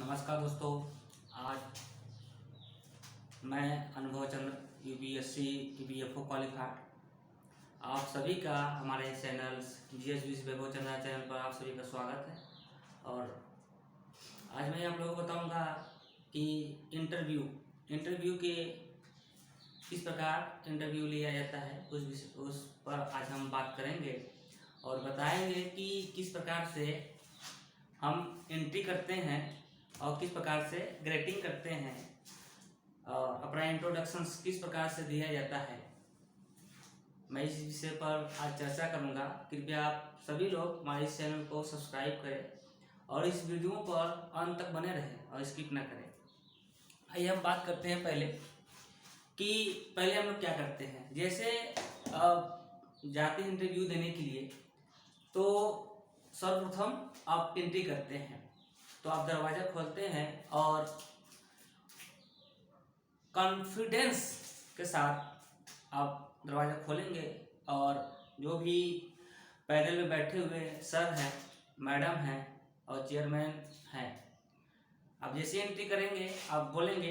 नमस्कार दोस्तों। आज मैं अनुभव चंद्र यूपीएससी ईपीएफओ क्वालिफाइड आप सभी का हमारे चैनल जीएस वैभव चंद्रा चैनल पर आप सभी का स्वागत है। और आज मैं आप लोगों को बताऊंगा कि इंटरव्यू के किस प्रकार इंटरव्यू लिया जाता है उस पर आज हम बात करेंगे और बताएंगे कि किस प्रकार से हम एंट्री करते हैं और किस प्रकार से ग्रेडिंग करते हैं और अपना इंट्रोडक्शन किस प्रकार से दिया जाता है। मैं इस विषय पर आज चर्चा करूंगा। कृपया आप सभी लोग हमारे इस चैनल को सब्सक्राइब करें और इस वीडियो पर अंत तक बने रहें और स्किप ना करें। आइए हम बात करते हैं पहले हम लोग क्या करते हैं। जैसे जाते हैं इंटरव्यू देने के लिए तो सर्वप्रथम आप एंट्री करते हैं, तो आप दरवाज़ा खोलते हैं और कॉन्फिडेंस के साथ आप दरवाज़ा खोलेंगे और जो भी पैनल में बैठे हुए सर हैं, मैडम हैं और चेयरमैन हैं, आप जैसे एंट्री करेंगे आप बोलेंगे,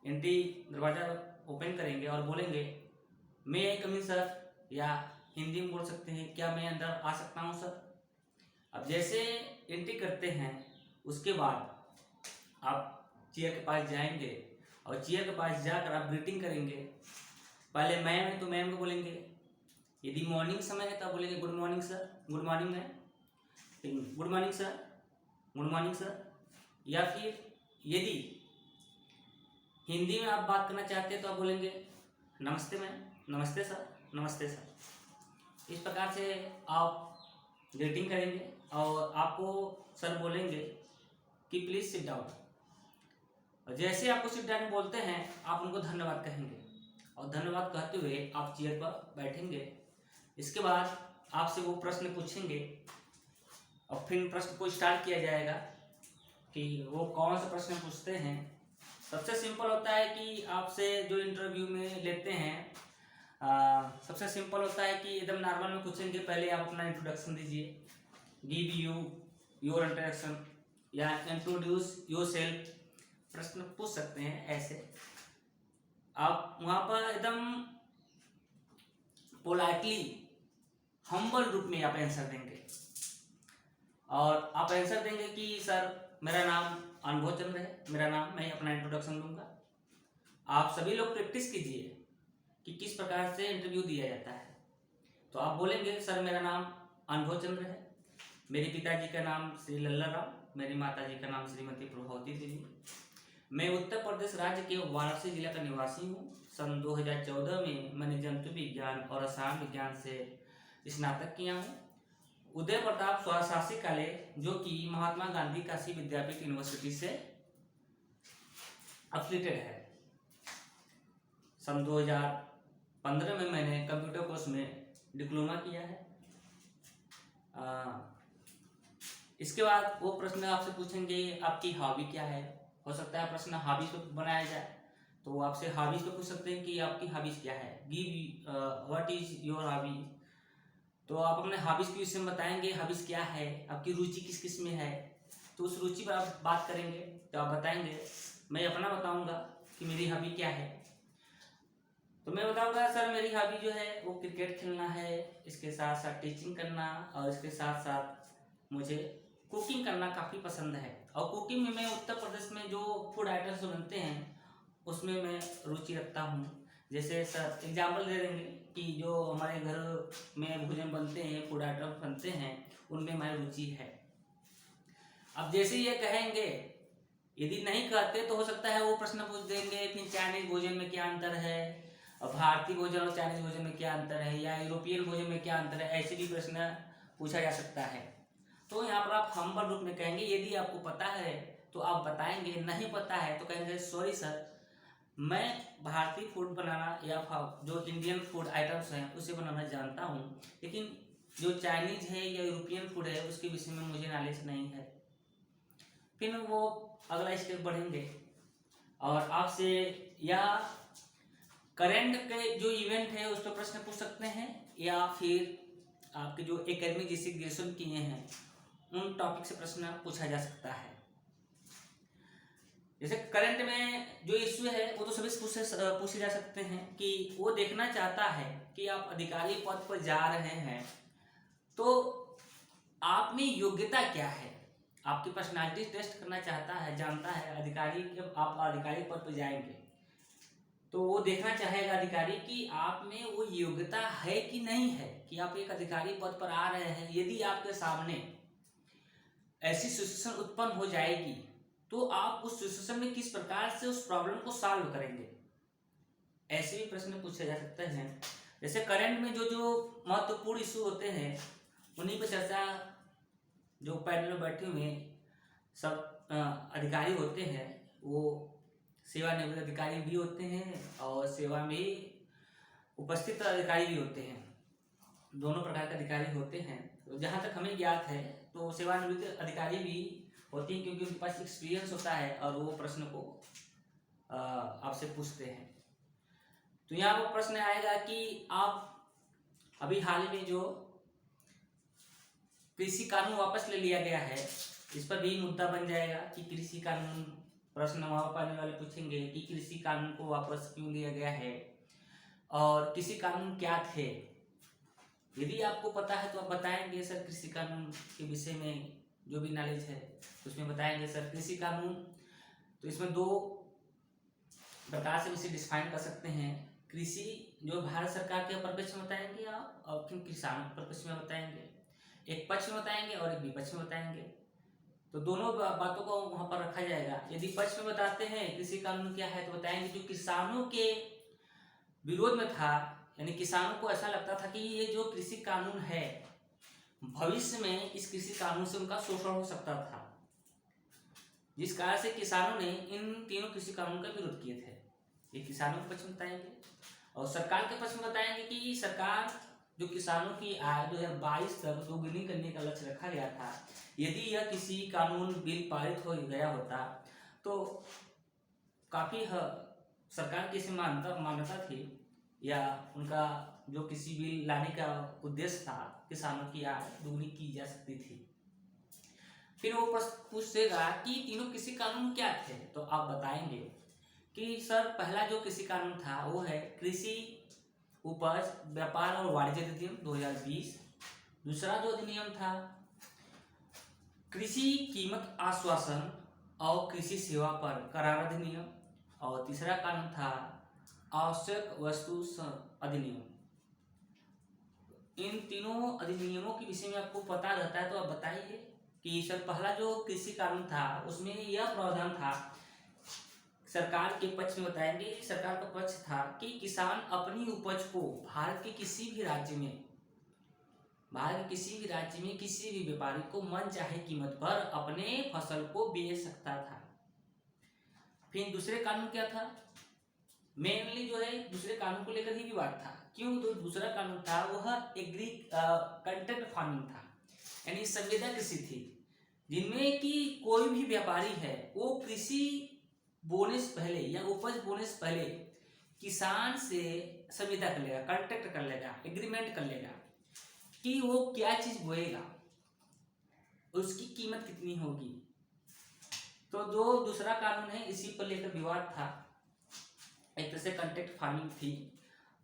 एंट्री दरवाज़ा ओपन करेंगे और बोलेंगे मे आई कम इन सर, या हिंदी में बोल सकते हैं क्या मैं अंदर आ सकता हूँ सर। अब जैसे एंट्री करते हैं उसके बाद आप चेयर के पास जाएंगे और चेयर के पास जाकर आप ग्रीटिंग करेंगे। पहले मैम है तो मैम को बोलेंगे, यदि मॉर्निंग समय है तो बोलेंगे good morning sir, good morning ma'am, good morning sir, good morning sir. या फिर यदि हिंदी में आप बात करना चाहते हैं तो आप बोलेंगे नमस्ते मैम, नमस्ते सर, नमस्ते सर। इस प्रकार से आप ग्रीटिंग करेंगे और आपको सर बोलेंगे कि प्लीज़ सिट डाउन। और जैसे आपको सिट डाउन बोलते हैं आप उनको धन्यवाद कहेंगे और धन्यवाद कहते हुए आप चेयर पर बैठेंगे। इसके बाद आपसे वो प्रश्न पूछेंगे और फिर प्रश्न को स्टार्ट किया जाएगा कि वो कौन सा प्रश्न पूछते हैं। सबसे सिंपल होता है कि आपसे जो इंटरव्यू में लेते हैं सबसे सिंपल होता है कि एकदम नॉर्मल में पूछेंगे, पहले आप अपना इंट्रोडक्शन दीजिए, गिव यू योर इंट्रोडक्शन या इंट्रोड्यूस योर सेल्फ, प्रश्न पूछ सकते हैं। ऐसे आप वहाँ पर एकदम पोलाइटली हम्बल रूप में आप आंसर देंगे और आप आंसर देंगे कि सर मेरा नाम अनुभव चंद्र है, मेरा नाम, मैं अपना इंट्रोडक्शन दूंगा। आप सभी लोग प्रैक्टिस कीजिए कि किस प्रकार से इंटरव्यू दिया जाता है। तो आप बोलेंगे सर मेरा नाम अनुभव चंद्र है, मेरे पिताजी का नाम श्री लल्ला राव, मेरी माताजी का नाम श्रीमती प्रभावती देवी, मैं उत्तर प्रदेश राज्य के वाराणसी जिला का निवासी हूँ। सन 2014 में मैंने जंतु विज्ञान और रसायन विज्ञान से स्नातक किया हूँ। उदय प्रताप स्वशासी कॉलेज जो कि महात्मा गांधी काशी विद्यापीठ यूनिवर्सिटी से एफिलिएटेड है। सन 2015 में मैंने कंप्यूटर कोर्स में डिप्लोमा किया है। इसके बाद वो प्रश्न आपसे पूछेंगे आपकी हॉबी क्या है। हो सकता है प्रश्न हॉबीज पे बनाया जाए, तो वो आपसे हॉबीज पे पूछ सकते हैं कि आपकी हॉबीज क्या है, give what is your hobby. तो आप अपने हॉबीज के विषय में बताएंगे, हॉबीज क्या है, आपकी रुचि किस किस में है। तो उस रुचि पर आप बात करेंगे तो आप बताएंगे, मैं अपना बताऊंगा कि मेरी हॉबी क्या है। तो मैं बताऊंगा सर मेरी हॉबी जो है वो क्रिकेट खेलना है, इसके साथ साथ टीचिंग करना और इसके साथ साथ मुझे कुकिंग करना काफ़ी पसंद है। और कुकिंग में मैं उत्तर प्रदेश में जो फूड आइटम्स बनते हैं उसमें मैं रुचि रखता हूँ। जैसे सर एग्जाम्पल दे देंगे कि जो हमारे घर में भोजन बनते हैं, फूड आइटम बनते हैं, उनमें हमारी रुचि है। अब जैसे ये कहेंगे, यदि नहीं कहते तो हो सकता है वो प्रश्न पूछ देंगे फिर चाइनीज भोजन में क्या अंतर है, भारतीय भोजन और चाइनीज भोजन में क्या अंतर है, या यूरोपियन भोजन में क्या अंतर है, ऐसे भी प्रश्न पूछा जा सकता है। तो यहाँ पर आप हम्बल रूप में कहेंगे, यदि आपको पता है तो आप बताएंगे, नहीं पता है तो कहेंगे सॉरी सर मैं भारतीय फूड बनाना या जो इंडियन फूड आइटम्स हैं उसे बनाना जानता हूँ, लेकिन जो चाइनीज है या यूरोपियन फूड है उसके विषय में मुझे नॉलेज नहीं है। फिर वो अगला स्टेप बढ़ेंगे और आपसे या करेंट के जो इवेंट है उस पर प्रश्न पूछ सकते हैं, या फिर आपके जो एकेडमिक जिसे ग्रेजुएशन किए हैं उन टॉपिक से प्रश्न पूछा जा सकता है। जैसे करंट में जो इश्यू है वो तो सभी से पूछे जा सकते हैं कि वो देखना चाहता है कि आप अधिकारी पद पर जा रहे हैं तो आप में योग्यता क्या है, आपकी पर्सनालिटी टेस्ट करना चाहता है, जानता है अधिकारी जब आप अधिकारी पद पर जाएंगे तो वो देखना चाहेगा अधिकारी कि आप में वो योग्यता है कि नहीं है कि आप एक अधिकारी पद पर आ रहे हैं। यदि आपके सामने ऐसी सिचुएशन उत्पन्न हो जाएगी तो आप उस सिचुएशन में किस प्रकार से उस प्रॉब्लम को सॉल्व करेंगे, ऐसे भी प्रश्न पूछे जा सकते हैं। जैसे करंट में जो जो महत्वपूर्ण इशू होते हैं उन्हीं पर चर्चा जो पैनल में बैठे हुए सब अधिकारी होते हैं वो सेवानिवृत्त अधिकारी भी होते हैं और सेवा में उपस्थित अधिकारी भी होते हैं, दोनों प्रकार के अधिकारी होते हैं। तो जहाँ तक हमें ज्ञात है तो सेवानिवृत्त अधिकारी भी होती हैं क्योंकि उनके पास एक्सपीरियंस होता है और वो प्रश्न को आपसे पूछते हैं। तो यहाँ पर प्रश्न आएगा कि आप अभी हाल में जो कृषि कानून वापस ले लिया गया है इस पर भी मुद्दा बन जाएगा कि कृषि कानून, प्रश्न वहाँ पाने वाले पूछेंगे कि कृषि कानून को वापस क्यों लिया गया है और कृषि कानून क्या थे। यदि आपको पता है तो आप बताएंगे सर कृषि कानून के विषय में जो भी नॉलेज है उसमें बताएंगे सर कृषि कानून। तो इसमें दो प्रकार से इसे डिफाइन कर सकते हैं, कृषि जो भारत सरकार के परिप्रेक्ष्य में बताएंगे आप और फिर किसानों के परिप्रेक्ष्य में बताएंगे, एक पक्ष में बताएंगे और एक विपक्ष में बताएंगे। तो दोनों बातों को वहां पर रखा जाएगा। यदि पक्ष में बताते हैं कृषि कानून क्या है तो बताएंगे जो किसानों के विरोध में था, यानी किसानों को ऐसा लगता था कि ये जो कृषि कानून है भविष्य में इस कृषि कानून से उनका शोषण हो सकता था, जिस कारण से किसानों ने इन तीनों कृषि कानून का विरोध किए थे। ये किसानों के पक्ष में बताएंगे और सरकार के पक्ष में बताएंगे कि सरकार जो किसानों की आय 2022 तक दोगुनी करने का लक्ष्य रखा गया था, यदि यह किसी कानून बिल पारित हो गया होता तो काफी सरकार की मान्यता थी या उनका जो किसी बिल लाने का उद्देश्य था किसानों की आय दोगुनी की जा सकती थी। फिर वो प्रश्न पूछेगा कि तीनों कृषि कानून क्या थे तो आप बताएंगे कि सर पहला जो कृषि कानून था वो है कृषि उपज व्यापार और वाणिज्य अधिनियम 2020। दूसरा जो अधिनियम था कृषि कीमत आश्वासन और कृषि सेवा पर करार अधिनियम और तीसरा कानून था आवश्यक वस्तु अधिनियम। इन तीनों अधिनियमों के विषय में आपको पता रहता है तो आप बताइए कि सर पहला जो कृषि कानून था उसमें यह प्रावधान था, सरकार के पक्ष में बताएंगे, सरकार का पक्ष था कि किसान अपनी उपज को भारत के किसी भी राज्य में किसी भी व्यापारी को मन चाहे कीमत पर अपने फसल को बेच सकता था। फिर दूसरे कानून क्या था, मेनली जो है दूसरे कानून को लेकर ही विवाद था। क्यों? तो दूसरा कानून था वह एग्री कंट्रैक्ट फार्मिंग था, यानी संविदा कृषि थी, जिनमें कि कोई भी व्यापारी है वो कृषि बोने से पहले या उपज बोने से पहले किसान से संविदा कर लेगा, कॉन्ट्रैक्ट कर लेगा, एग्रीमेंट कर लेगा कि वो क्या चीज बोएगा, उसकी कीमत कितनी होगी। तो जो दूसरा कानून है इसी पर लेकर विवाद था। एक तरह से कॉन्ट्रैक्ट फार्मिंग थी।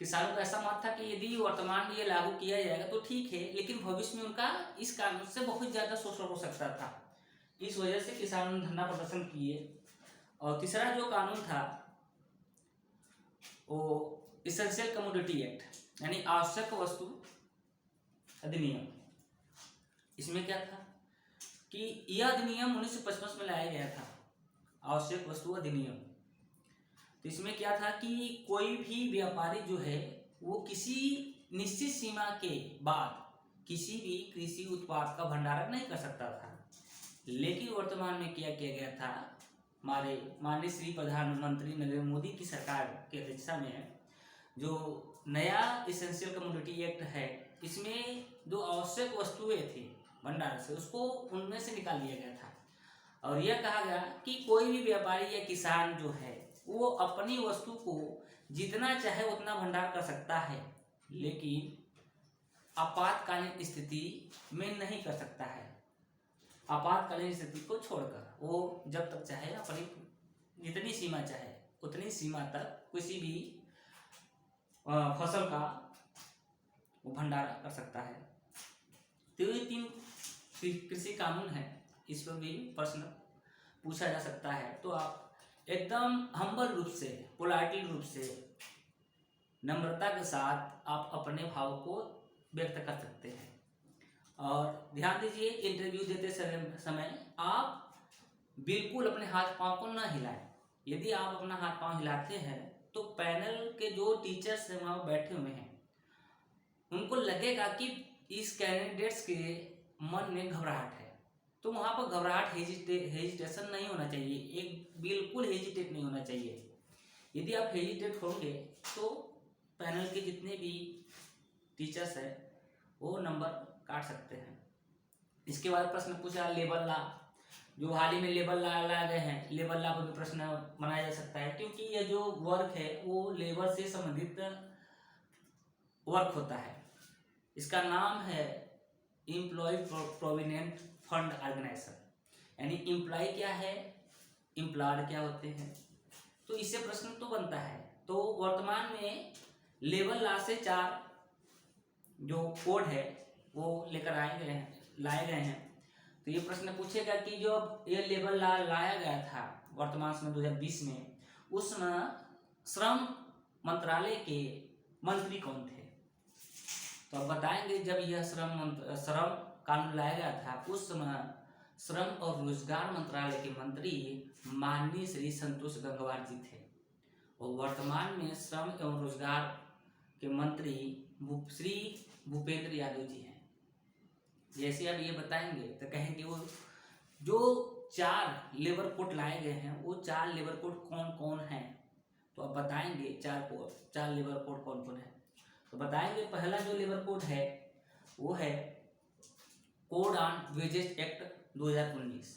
किसानों का ऐसा मत था कि यदि वर्तमान में ये लागू किया जाएगा तो ठीक है, लेकिन भविष्य में उनका इस कानून से बहुत ज्यादा शोषण हो सकता था। इस वजह से किसानों ने धरना प्रदर्शन किए। और तीसरा जो कानून था वो एसेंशियल कमोडिटी एक्ट, यानी आवश्यक वस्तु अधिनियम। इसमें क्या था कि यह अधिनियम 1955 में लाया गया था, आवश्यक वस्तु अधिनियम। तो इसमें क्या था कि कोई भी व्यापारी जो है वो किसी निश्चित सीमा के बाद किसी भी कृषि उत्पाद का भंडारण नहीं कर सकता था। लेकिन वर्तमान में क्या किया गया था, हमारे माननीय श्री प्रधानमंत्री नरेंद्र मोदी की सरकार की अध्यक्षता में जो नया एसेंशियल कमोडिटी एक्ट है, इसमें जो आवश्यक वस्तुएं थी भंडार से उसको उनमें से निकाल लिया गया था और यह कहा गया कि कोई भी व्यापारी या किसान जो है वो अपनी वस्तु को जितना चाहे उतना भंडार कर सकता है, लेकिन आपातकालीन स्थिति में नहीं कर सकता है। आपातकालीन स्थिति को छोड़कर वो जब तक चाहे अपनी जितनी सीमा चाहे उतनी सीमा तक किसी भी फसल का वो भंडारण कर सकता है। तो ये 3 कृषि कानून है, इस पर भी प्रश्न पूछा जा सकता है। तो आप एकदम हम्बल रूप से, पोलाइटली रूप से, नम्रता के साथ आप अपने भाव को व्यक्त कर सकते हैं। और ध्यान दीजिए, इंटरव्यू देते समय आप बिल्कुल अपने हाथ पांव को न हिलाएं। यदि आप अपना हाथ पांव हिलाते हैं तो पैनल के जो टीचर्स हैं वहाँ बैठे हुए हैं, उनको लगेगा कि इस कैंडिडेट्स के मन में घबराहट है। तो वहाँ पर घबराहट, हेजिटेशन नहीं होना चाहिए, एक बिल्कुल हेजिटेट नहीं होना चाहिए। यदि आप हेजिटेट होंगे तो पैनल के जितने भी टीचर्स हैं वो नंबर काट सकते हैं। इसके बाद प्रश्न पूछा लेबर लॉ, जो हाल ही में लेबर लॉ लाए गए हैं, लेबर लॉ पर भी प्रश्न बनाया जा सकता है, क्योंकि यह जो वर्क है वो लेबर से संबंधित वर्क होता है। इसका नाम है एम्प्लॉय प्रोविडेंट फंड ऑर्गेनाइजेशन, यानी एम्प्लॉय क्या है, एम्प्लॉयर क्या होते हैं, तो इससे प्रश्न तो बनता है। तो वर्तमान में लेबर लॉ से 4 जो कोड है वो लेकर लाए गए हैं। तो ये प्रश्न पूछेगा कि जो ये लेबर लॉ लाया गया था वर्तमान समय 2020 में, उस समय श्रम मंत्रालय के मंत्री कौन थे? तो अब बताएंगे, जब यह श्रम कानून लाया गया था उस समय श्रम और रोजगार मंत्रालय के मंत्री माननीय श्री संतोष गंगवार जी थे, और वर्तमान में श्रम एवं रोजगार के मंत्री श्री भूपेंद्र यादव जी हैं। जैसे अब ये बताएंगे तो कहेंगे वो जो 4 लेबर कोड लाए गए हैं वो 4 लेबर कोड कौन कौन हैं, तो अब बताएंगे 4 लेबर कोड कौन कौन है। तो बताएंगे, पहला जो लेबर कोड है वो है code on wages act 2019,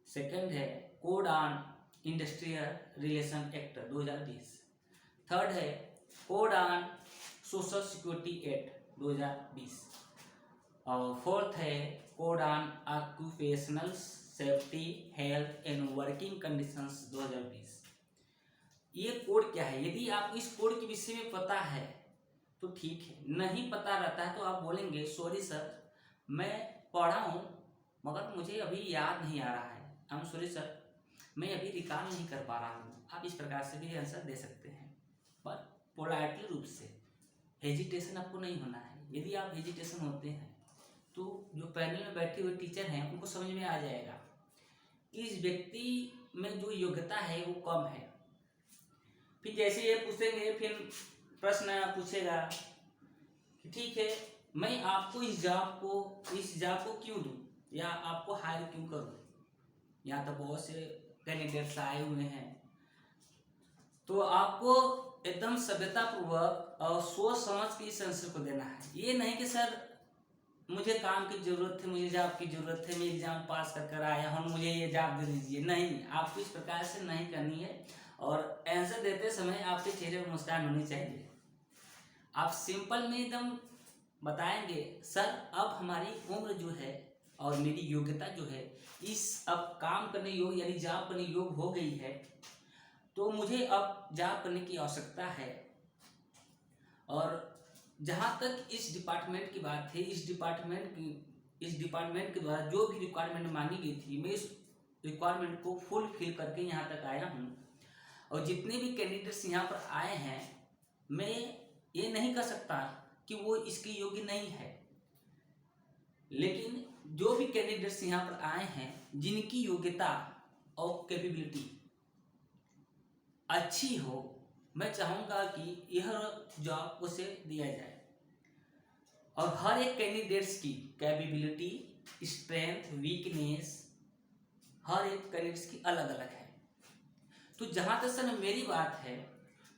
second है code on industrial relation act 2020, third है code on social security act 2020, और फोर्थ है code on occupational safety health and working conditions 2020। ये कोड क्या है? यदि आप इस कोड के विषय में पता है तो ठीक है, नहीं पता रहता है तो आप बोलेंगे सॉरी सर, मैं पढ़ा हूँ मगर मुझे अभी याद नहीं आ रहा है, आई एम सॉरी सर, मैं अभी रिकॉल नहीं कर पा रहा हूँ। आप इस प्रकार से भी आंसर दे सकते हैं, पर पोलाइटली रूप से। हेजिटेशन आपको नहीं होना है। यदि आप हेजिटेशन होते हैं तो जो पैनल में बैठे हुए टीचर हैं उनको समझ में आ जाएगा इस व्यक्ति में जो योग्यता है वो कम है। फिर जैसे ये पूछेंगे, फिर प्रश्न पूछेगा कि ठीक है, मैं आपको इस जॉब को क्यों दूं, या आपको हायर क्यों करूं। यहाँ तो बहुत से कैंडिडेट्स आए हुए हैं, तो आपको एकदम सभ्यतापूर्वक और सोच समझ के इस आंसर को देना है। ये नहीं कि सर मुझे काम की जरूरत है, मुझे जॉब की जरूरत है, मैं एग्जाम पास कर आया हूँ, मुझे ये जॉब दे दीजिए। नहीं, आपको इस प्रकार से नहीं करनी है। और आंसर देते समय आपके चेहरे पर मुस्कान होनी चाहिए। आप सिंपल में एकदम बताएंगे, सर अब हमारी उम्र जो है और मेरी योग्यता जो है इस अब काम करने योग्य यानी जॉब करने योग्य हो गई है, तो मुझे अब जॉब करने की आवश्यकता है। और जहाँ तक इस डिपार्टमेंट की बात है, इस डिपार्टमेंट के द्वारा जो भी रिक्वायरमेंट मांगी गई थी, मैं इस रिक्वायरमेंट को फुलफिल करके यहाँ तक आया हूँ। और जितने भी कैंडिडेट्स यहाँ पर आए हैं, मैं ये नहीं कह सकता कि वो इसके योग्य नहीं है, लेकिन जो भी कैंडिडेट्स यहाँ पर आए हैं जिनकी योग्यता और कैपेबिलिटी अच्छी हो, मैं चाहूँगा कि यह जॉब उसे दिया जाए। और हर एक कैंडिडेट्स की कैपेबिलिटी, स्ट्रेंथ, वीकनेस हर एक कैंडिडेट्स की अलग अलग है। तो जहाँ तक सर मेरी बात है,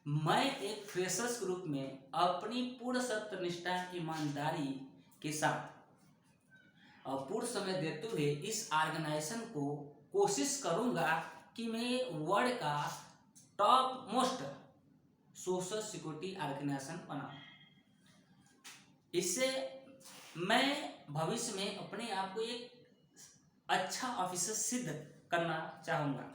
मैं एक फ्रेशर्स के रूप में अपनी पूर्ण सत्यनिष्ठा, ईमानदारी के साथ और पूर्ण समय देते हुए इस ऑर्गेनाइजेशन को कोशिश करूँगा कि मैं वर्ल्ड का top most social security organization बनाऊं। इससे मैं भविष्य में अपने आप को एक अच्छा ऑफिसर सिद्ध करना चाहूँगा।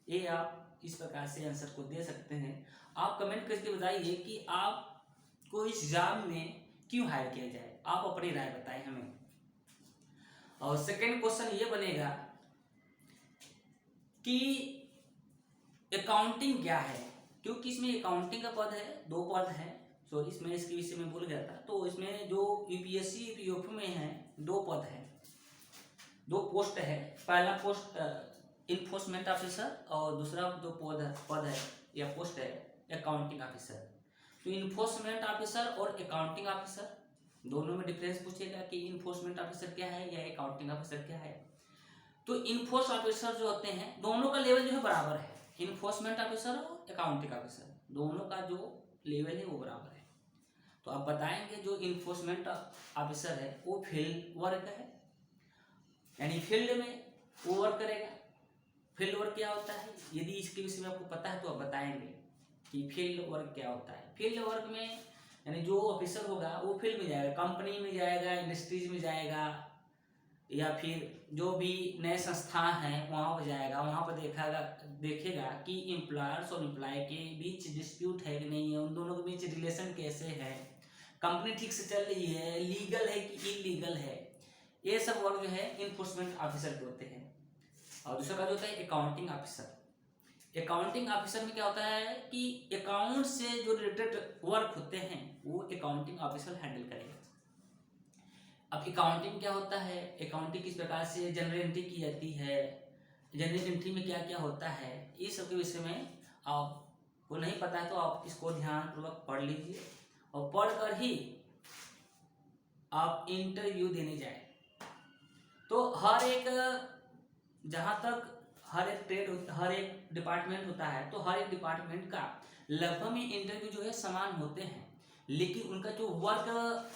ये आप इस प्रकार से आंसर को दे सकते हैं। आप कमेंट करके बताइए कि आपको इस एग्जाम में क्यों हायर किया जाए, आप अपनी राय बताएं हमें। और सेकंड क्वेश्चन ये बनेगा कि अकाउंटिंग क्या है, क्योंकि इसमें अकाउंटिंग का पद है, 2 पद है। सॉरी, इसमें इसके विषय में भूल गया था। तो इसमें जो यूपीएससी पीओपी में है 2 पद है, 2 पोस्ट है। पहला पोस्ट इन्फोर्समेंट ऑफिसर और दूसरा जो पद है या पोस्ट है अकाउंटिंग ऑफिसर। तो इन्फोर्समेंट ऑफिसर और अकाउंटिंग ऑफिसर दोनों में डिफरेंस पूछेगा कि इन्फोर्समेंट ऑफिसर क्या है या अकाउंटिंग ऑफिसर क्या है। तो इन्फोर्स ऑफिसर जो होते हैं दोनों का लेवल जो है बराबर है, इन्फोर्समेंट ऑफिसर और अकाउंटिंग ऑफिसर दोनों का जो लेवल है वो बराबर है। तो आप बताएंगे जो इन्फोर्समेंट ऑफिसर है वो फील्ड वर्क है, यानी फील्ड में वो वर्क करेगा। फील्ड वर्क क्या होता है, यदि इसके विषय में आपको पता है तो आप बताएंगे कि फील्ड वर्क क्या होता है। फील्ड वर्क में यानी जो ऑफिसर होगा वो फील्ड में जाएगा, कंपनी में जाएगा, इंडस्ट्रीज में जाएगा, या फिर जो भी नए संस्थान हैं वहाँ पर जाएगा, वहाँ पर देखेगा कि एम्प्लॉयर्स और एम्प्लॉय के बीच डिस्प्यूट है कि नहीं है, उन दोनों के बीच रिलेशन कैसे है, कंपनी ठीक से चल रही है, लीगल है कि इलीगल है। ये सब वर्क जो है इन्फोर्समेंट ऑफिसर के होते हैं। और दूसरा का जो होता है अकाउंटिंग ऑफिसर। अकाउंटिंग ऑफिसर में क्या होता है कि अकाउंट से जो रिलेटेड वर्क होते हैं वो अकाउंटिंग ऑफिसर हैंडल करेगा। अब अकाउंटिंग क्या होता है, अकाउंटिंग किस प्रकार से जनरल एंट्री की जाती है, जनरल एंट्री में क्या क्या होता है, ये सब के विषय में आपको नहीं पता है तो आप इसको ध्यानपूर्वक पढ़ लीजिए और पढ़कर ही आप इंटरव्यू देने जाए। तो हर एक जहाँ तक हर एक ट्रेड हर एक डिपार्टमेंट होता है तो हर एक डिपार्टमेंट का लगभग में इंटरव्यू जो है समान होते हैं, लेकिन उनका जो वर्क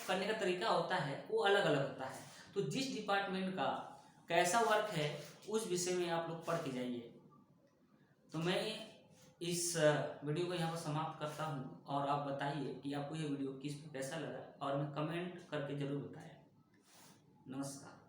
करने का तरीका होता है वो अलग अलग होता है। तो जिस डिपार्टमेंट का कैसा वर्क है उस विषय में आप लोग पढ़ के जाइए। तो मैं इस वीडियो को यहाँ पर समाप्त करता हूँ और आप बताइए कि आपको ये वीडियो कैसा लगा और मैं कमेंट करके जरूर बताएं। नमस्कार।